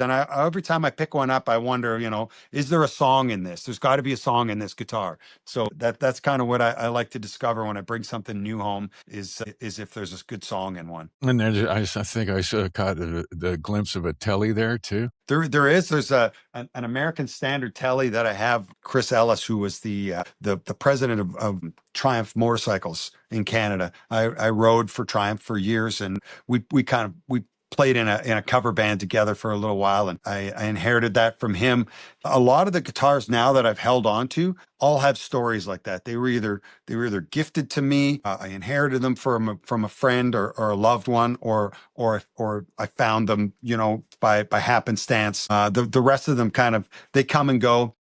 And every time I pick one up, I wonder, is there a song in this? There's got to be a song in this guitar. So that's kind of what I like to discover when I bring something new home is if there's a good song in one. And then I think I saw caught the glimpse of a telly there too. There's an American Standard telly that I have. Chris Ellis, who was the president of Triumph Motorcycles in Canada. I rode for Triumph for years, and we played in a cover band together for a little while, and I inherited that from him. A lot of the guitars now that I've held on to all have stories like that. They were either gifted to me, I inherited them from a friend or a loved one, or I found them, by happenstance. The rest of them they come and go.